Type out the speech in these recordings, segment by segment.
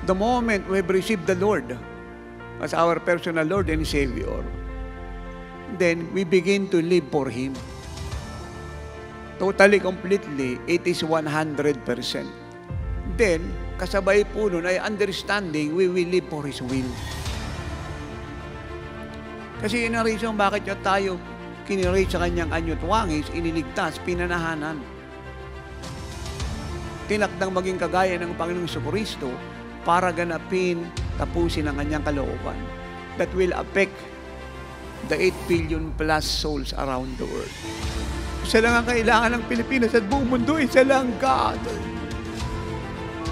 The moment we've received the Lord as our personal Lord and Savior, then we begin to live for Him. Totally, completely, it is 100%. Then, kasabay po nun ay understanding, we will live for His will. Kasi yun ang reason bakit yung tayo kinirate sa kanyang anyot wangis, iniligtas, pinanahanan. Tinakdang maging kagaya ng Panginoong Jesucristo para ganapin, tapusin ang kanyang kalooban that will affect the 8 billion plus souls around the world. Isa lang ang kailangan ng Pilipinas at buong mundo, isa lang, God.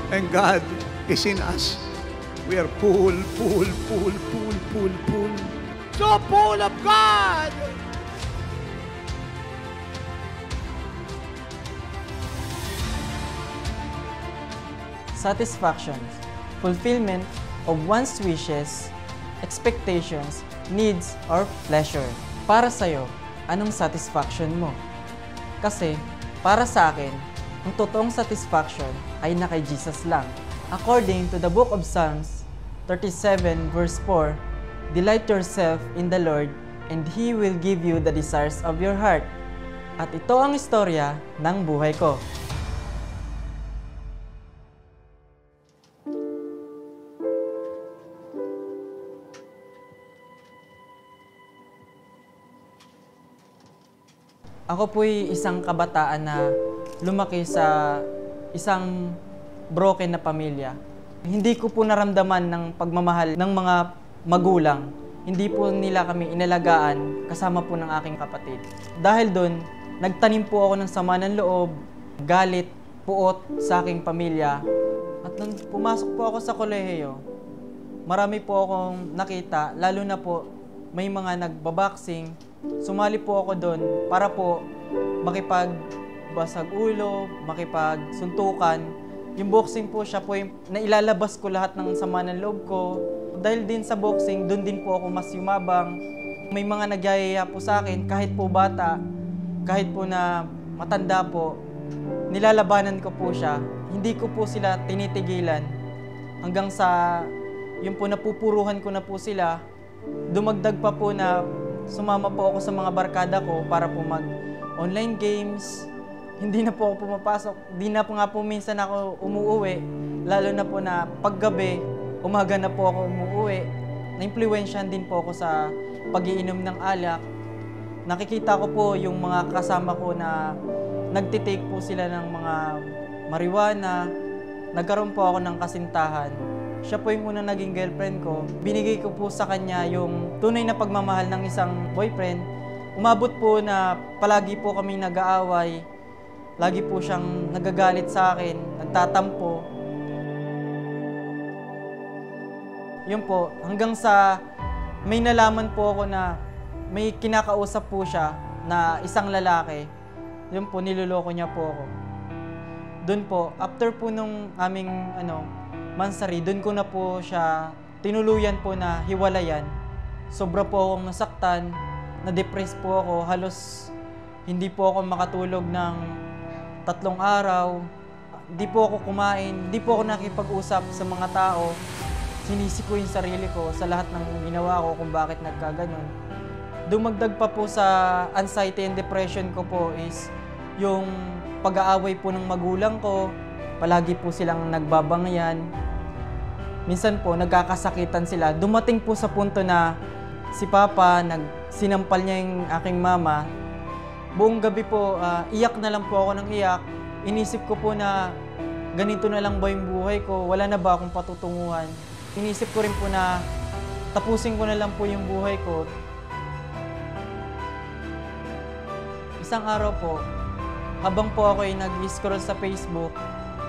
And God is in us. We are full. So full of God! Satisfaction, fulfillment of one's wishes, expectations, needs, or pleasure. Para sa'yo, anong satisfaction mo? Kasi, para sa akin, ang totoong satisfaction ay na kay Jesus lang. According to the book of Psalms 37 verse 4, delight yourself in the Lord, and He will give you the desires of your heart. At ito ang istorya ng buhay ko. Ako po'y isang kabataan na lumaki sa isang broken na pamilya. Hindi ko po naramdaman ng pagmamahal ng mga magulang. Hindi po nila kami inalagaan kasama po ng aking kapatid. Dahil doon, nagtanim po ako ng sama ng loob, galit, puot sa aking pamilya. At nung pumasok po ako sa kolehiyo, marami po akong nakita, lalo na po may mga nagbaboxing. Sumali po ako doon para po makipagbasag ulo, makipagsuntukan. Yung boxing po siya po yung nailalabas ko lahat ng sama ng loob ko. Dahil din sa boxing, doon din po ako mas yumabang. May mga nagyayaya po sa akin, kahit po bata, kahit po na matanda po, nilalabanan ko po siya. Hindi ko po sila tinitigilan. Hanggang sa, yung po napupuruhan ko na po sila, dumagdag pa po na sumama po ako sa mga barkada ko para po mag-online games. Hindi na po ako pumapasok. Hindi na po nga po minsan ako umuuwi. Lalo na po na paggabi, umaga na po ako umuuwi. Na-impluwensyahan din po ako sa pag-iinom ng alak. Nakikita ko po yung mga kasama ko na nagtitake po sila ng mga marijuana. Nagkaroon po ako ng kasintahan. Siya po yung unang naging girlfriend ko. Binigay ko po sa kanya yung tunay na pagmamahal ng isang boyfriend. Umabot po na palagi po kami nag-aaway. Lagi po siyang nagagalit sa akin, nagtatampo. Yun po, hanggang sa may nalaman po ako na may kinakausap po siya na isang lalaki. Yun po, niloloko niya po ako. Doon po, after po nung aming mansari, doon ko na po siya tinuluyan po na hiwalayan. Sobra po akong nasaktan, na-depress po ako, halos hindi po ako makatulog ng 3 araw. Hindi po ako kumain, hindi po ako nakipag-usap sa mga tao. Sinisi ko yung sarili ko sa lahat ng ginawa ko kung bakit nagkaganon. Dumagdag pa po sa anxiety and depression ko po is yung pag-aaway po ng magulang ko. Palagi po silang nagbabangyan. Minsan po, nagkakasakitan sila. Dumating po sa punto na si Papa, sinampal niya yung aking mama. Buong gabi po, iyak na lang po ako ng iyak. Inisip ko po na ganito na lang ba yung buhay ko? Wala na ba akong patutunguhan? Inisip ko rin po na tapusin ko na lang po yung buhay ko. Isang araw po, habang po ako ay nag-scroll sa Facebook,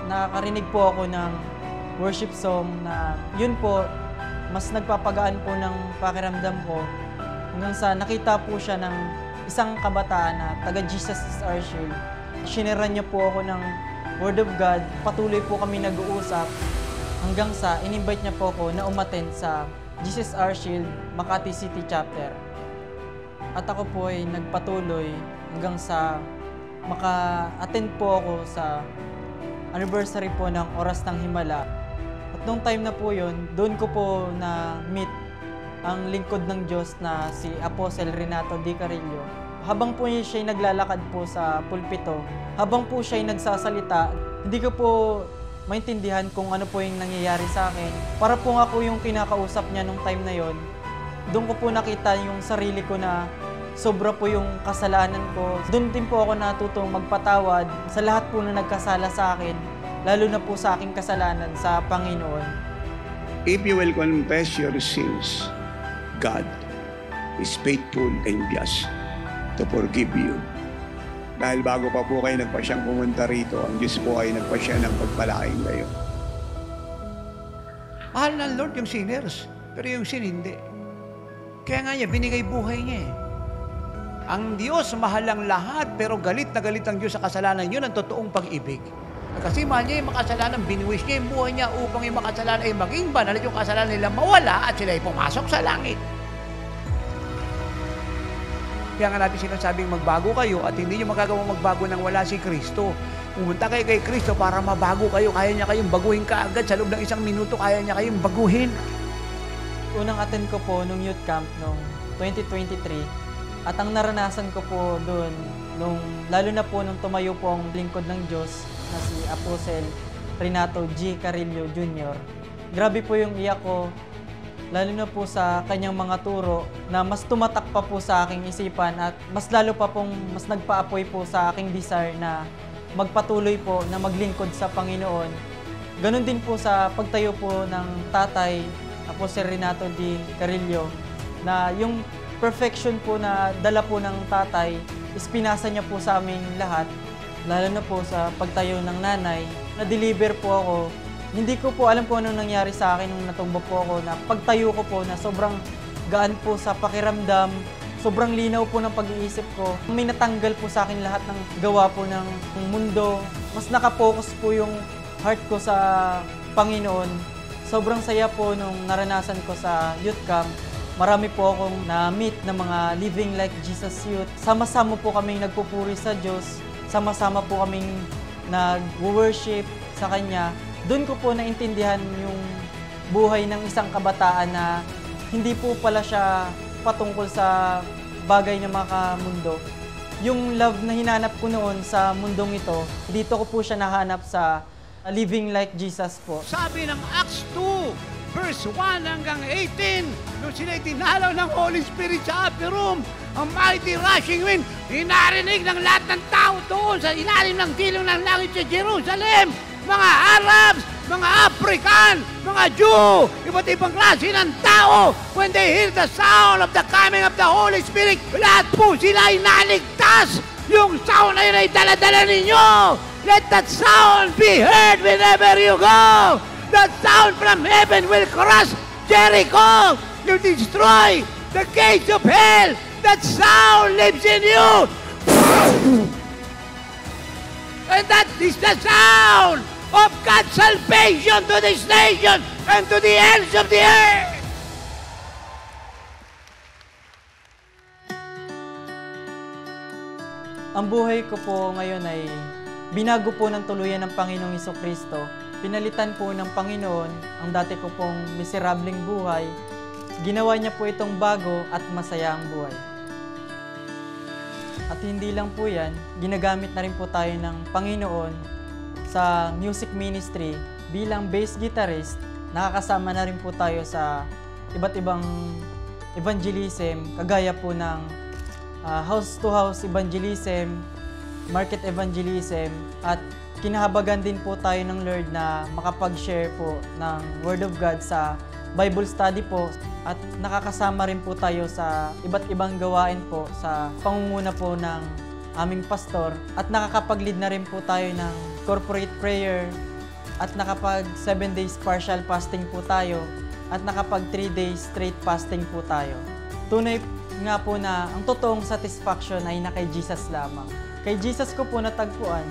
nakarinig po ako ng worship song na yun po, mas nagpapagaan po ng pakiramdam ko. Hanggang sa nakita po siya ng isang kabataan na taga Jesus is Our Shield. Shinare niya po ako ng Word of God. Patuloy po kami nag-uusap hanggang sa in-invite niya po ako na umattend sa Jesus Our Shield Makati City Chapter. At ako po ay nagpatuloy hanggang sa maka-attend po ako sa anniversary po ng Oras ng Himala. At nung time na po yun, doon ko po na-meet ang lingkod ng Diyos na si Apostle Renato D. Carillo. Habang po siya'y naglalakad po sa pulpito, habang po siya'y nagsasalita, hindi ko po maintindihan kung ano po yung nangyayari sa akin. Para po nga po yung kinakausap niya nung time na yon, doon ko po nakita yung sarili ko na sobra po yung kasalanan ko. Doon din po ako natutong magpatawad sa lahat po na nagkasala sa akin, lalo na po sa aking kasalanan sa Panginoon. If you will confess your sins, God is faithful and just to forgive you. Dahil bago pa po kayo nagpasyang pumunta rito, ang Diyos po ay nagpasya ng pagpalain kayo. Mahal ng Lord yung sinners, pero yung sin hindi. Kaya nga niya, binigay buhay niya eh. Ang Diyos mahal ang lahat, pero galit na galit ang Diyos sa kasalanan. Yun ang totoong pag-ibig. Kasi mahal niya yung makasalanan, binuwis niya yung buhay niya upang yung makasalanan ay maging banal at yung kasalanan nila mawala at sila ay pumasok sa langit. Kaya nga natin sinasabing magbago kayo at hindi nyo magagawa magbago nang wala si Kristo. Pumunta kayo kay Kristo para mabago kayo. Kaya niya kayong baguhin kaagad. Sa loob ng 1 minuto, kaya niya kayong baguhin. Unang attend ko po nung youth camp noong 2023 at ang naranasan ko po doon, lalo na po nung tumayo po ang lingkod ng Diyos na si Apostle Renato G. Carillo Jr. Grabe po yung iyak ko, lalo na po sa kanyang mga turo na mas tumatak pa po sa aking isipan at mas lalo pa pong mas nagpaapoy po sa aking desire na magpatuloy po na maglingkod sa Panginoon. Ganon din po sa pagtayo po ng tatay, Apostle Renato D. Carillo, na yung perfection po na dala po ng tatay is pinasa niya po sa aming lahat, lalo na po sa pagtayo ng nanay. Na-deliver po ako. Hindi ko po alam kung ano nangyari sa akin nung natumba po ako, na pagtayo ko po na sobrang gaan po sa pakiramdam, sobrang linaw po ng pag-iisip ko. May natanggal po sa akin lahat ng gawa po ng mundo. Mas nakapokus po yung heart ko sa Panginoon. Sobrang saya po nung naranasan ko sa youth camp. Marami po akong na-meet na mga Living Like Jesus Youth. Sama-sama po kaming nagpupuri sa Diyos. Sama-sama po kaming nag-worship sa Kanya. Doon ko po naintindihan yung buhay ng isang kabataan na hindi po pala siya patungkol sa bagay ng mga mundo. Yung love na hinanap ko noon sa mundong ito, dito ko po siya nahanap sa Living Like Jesus po. Sabi ng Acts 2, verse 1 hanggang 18, nung sila'y tinalaw ng Holy Spirit sa upper room, ang mighty rushing wind, hinarinig ng lahat ng tao doon sa ilalim ng dilong ng langit sa Jerusalem. Mga Arabs, mga African, mga Jew, iba't ibang klase ng tao. When they hear the sound of the coming of the Holy Spirit, lahat po sila ay naligtas. Yung sound na yun ay dala-dala ninyo. Let that sound be heard wherever you go. That sound from heaven will crush Jericho. You destroy the gates of hell. That sound lives in you. And that is the sound of God's salvation to this nation and to the ends of the earth. Ang buhay ko po ngayon ay binago po ng tuluyan ng Panginoong Jesucristo. Pinalitan po ng Panginoon ang dati ko pong miserableng buhay. Ginawa niya po itong bago at masaya ang buhay. At hindi lang po yan, ginagamit na rin po tayo ng Panginoon sa music ministry bilang bass guitarist. Nakakasama na rin po tayo sa iba't ibang evangelism, kagaya po ng house-to-house evangelism, market evangelism, at kinahabagan din po tayo ng Lord na makapag-share po ng Word of God sa Bible study po, at nakakasama rin po tayo sa iba't ibang gawain po sa pangunguna po ng aming pastor, at nakakapag-lead na rin po tayo ng corporate prayer, at nakapag 7 days partial fasting po tayo, at nakapag 3 days straight fasting po tayo. Tunay nga po na ang totoong satisfaction ay na kay Jesus lamang. Kay Jesus ko po natagpuan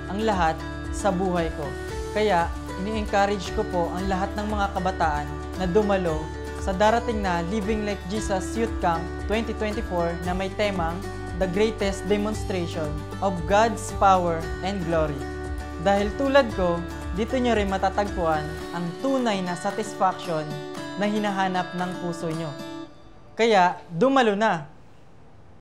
ang lahat sa buhay ko. Kaya ini-encourage ko po ang lahat ng mga kabataan na dumalo sa darating na Living Like Jesus Youth Camp 2024 na may temang The Greatest Demonstration of God's Power and Glory. Dahil tulad ko, dito nyo rin matatagpuan ang tunay na satisfaction na hinahanap ng puso nyo. Kaya, dumalo na!